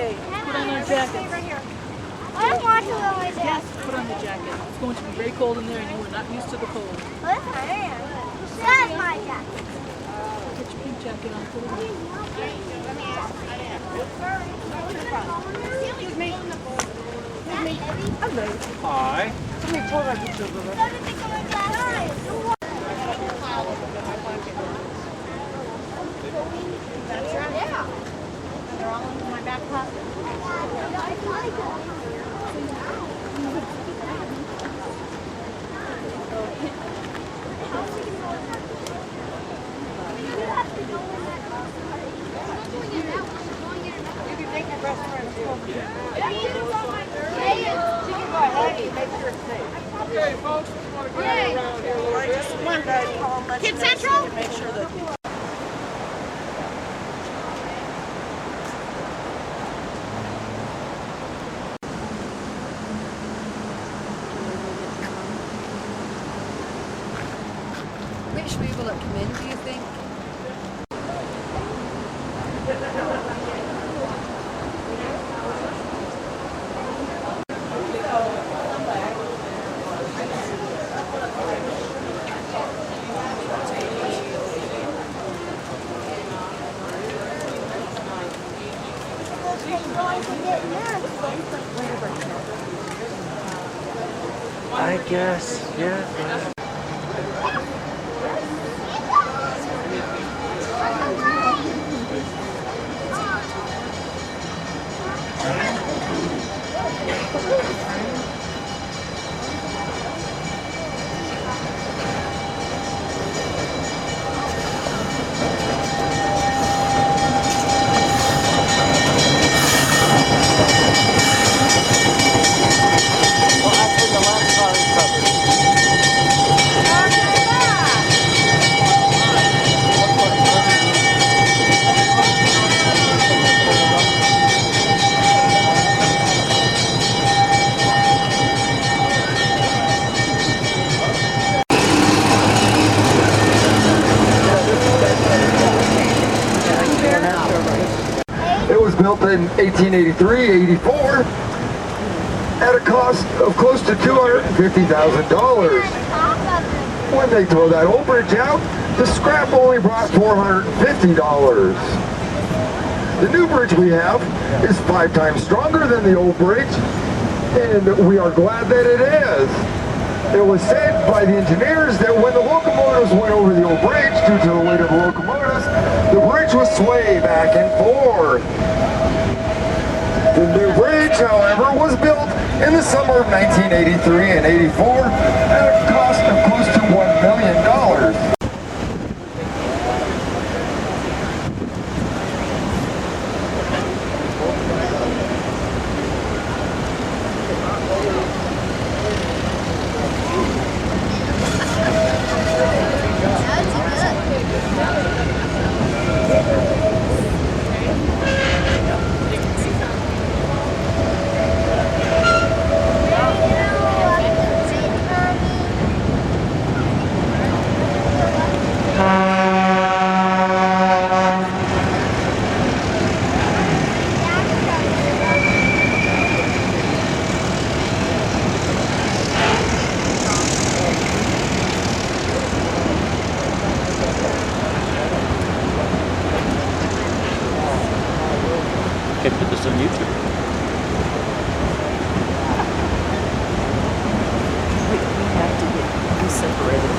Okay, put on our jackets. I don't want to wear my jacket. Yes, put on the jacket. It's going to be very cold in there and you are not used to the cold. Yes, I am. That's my jacket. Put your pink jacket on. Put it on. Excuse me. Hello. Hi. Let me pull that picture over there. That's right. Yeah. They're all in my back pocket. Okay, folks, we want to get around here a little bit. Kid Central? Make sure that Which movie will it come in, do you think? I guess, yeah. It was built in 1883-84 at a cost of close to $250,000. When they throw that old bridge out, the scrap only brought $450. The new bridge we have is 5 times stronger than the old bridge, and we are glad that it is. It was said by the engineers that when the locomotives went over the old bridge, due to the weight of the locomotives, the bridge would sway back and forth. The new bridge, however, was built in the summer of 1983 and 84 at a cost of close to $1 million. Okay, put this on YouTube. we have to get separated.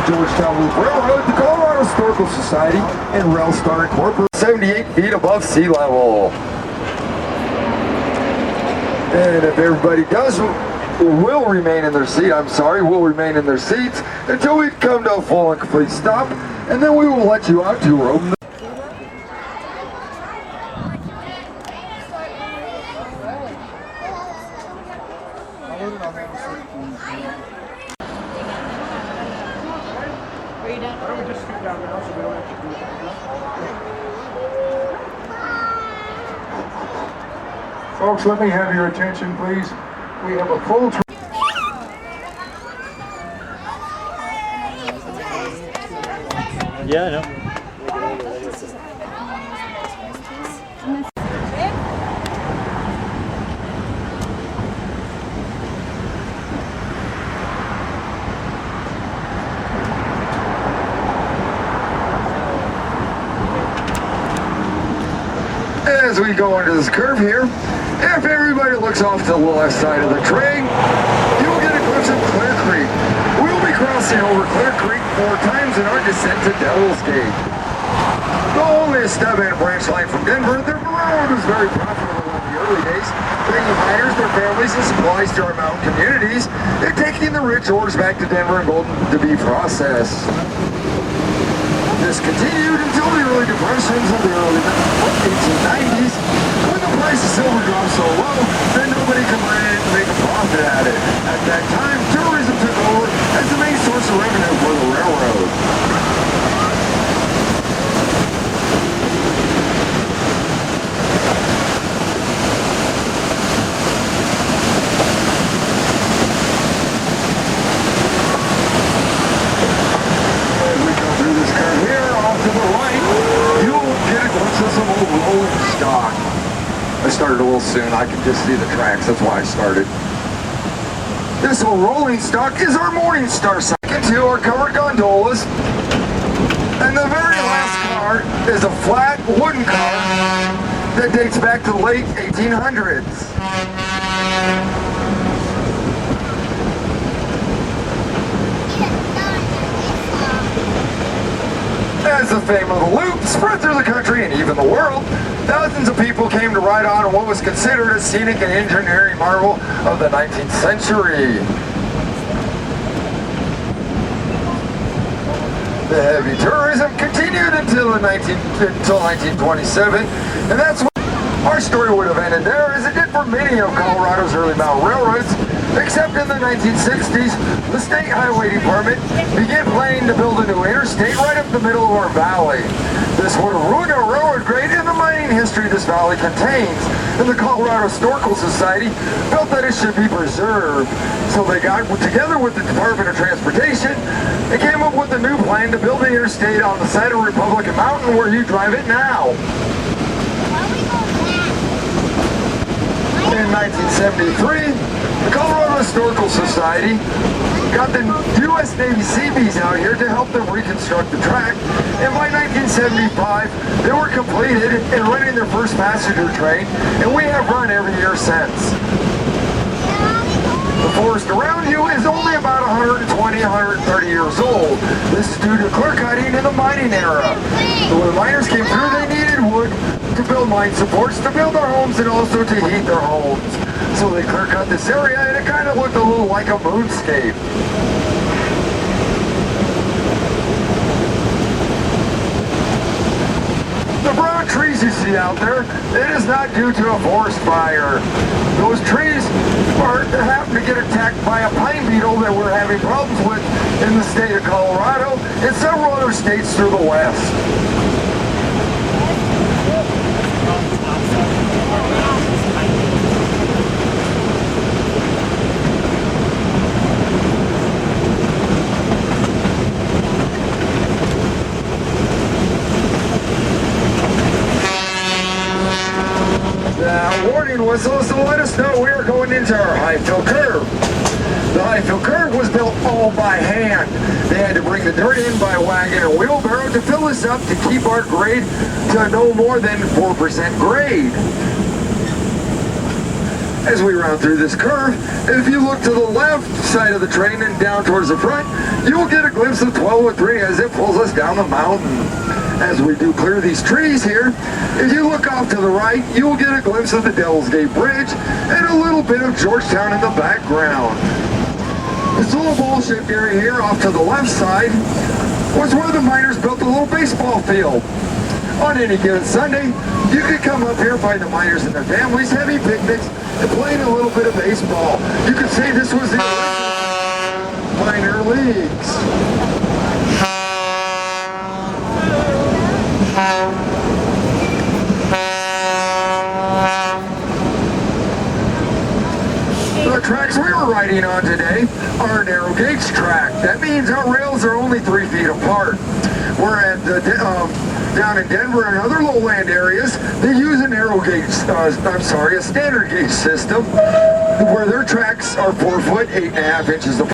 Georgetown Loop Railroad, the Colorado Historical Society, and Railstar Incorporated, 78 feet above sea level. And if everybody will remain in their seat, will remain in their seats until we come to a full and complete stop, and then we will let you out to roam. Folks, let me have your attention, please. We have a full Yeah, I know. As we go under this curve here, if everybody looks off to the left side of the train, you'll get a glimpse of Clear Creek. We'll be crossing over Clear Creek 4 times in our descent to Devil's Gate. Though only a stub-end branch line from Denver, the railroad was very profitable in the early days, bringing miners, their families, and supplies to our mountain communities, and taking the rich ores back to Denver and Golden to be processed. This continued until the early depressions of the early 1890s, when the price of silver dropped so low that nobody could make a profit at it. At that time, tourism took over as the main source of revenue for the railroad. I started a little soon. I can just see the tracks. That's why I started. This old rolling stock is our Morning Star. Second to our covered gondolas. And the very last car is a flat wooden car that dates back to the late 1800s. As the fame of the Loop spread through the country and even the world, thousands of people came to ride on what was considered a scenic and engineering marvel of the 19th century. The heavy tourism continued until 1927, and that's when our story would have ended there, as it did for many of Colorado's early mountain railroads. Except in the 1960s, the State Highway Department began planning to build a new interstate right up the middle of our valley. This would have ruined our railroad grade and the mining history this valley contains, and the Colorado Historical Society felt that it should be preserved. So they got together with the Department of Transportation and came up with a new plan to build an interstate on the side of Republican Mountain where you drive it now. In 1973, the Colorado Historical Society got the U.S. Navy Seabees out here to help them reconstruct the track, and by 1975, they were completed and running their first passenger train, and we have run every year since. The forest around you is only about 120, 130 years old. This is due to clear cutting in the mining era. So when the miners came through, they needed wood to build mine supports, to build their homes, and also to heat their homes. So they clear cut this area, and it kind of looked a little like a moonscape. The brown trees you see out there, it is not due to a forest fire. Those trees happen to get attacked by a pine beetle that we're having problems with in the state of Colorado and several other states through the west. Warning whistles to let us know we are going into our high-fill curve. The high-fill curve was built all by hand. They had to bring the dirt in by wagon and wheelbarrow to fill this up to keep our grade to no more than 4% grade. As we round through this curve, if you look to the left side of the train and down towards the front, you will get a glimpse of 1203 as it pulls us down the mountain. As we do clear these trees here, if you look off to the right, you will get a glimpse of the Devil's Gate Bridge and a little bit of Georgetown in the background. This little ball-shaped area here off to the left side was where the miners built a little baseball field. On any given Sunday, you could come up here, find the miners and their families having picnics and playing a little bit of baseball. You could say this was the original minor leagues. The tracks we were riding on today are a narrow gauge track. That means our rails are only 3 feet apart. We're at down in Denver and other lowland areas, they use a standard gauge system where their tracks are 4 foot, 8.5 inches apart.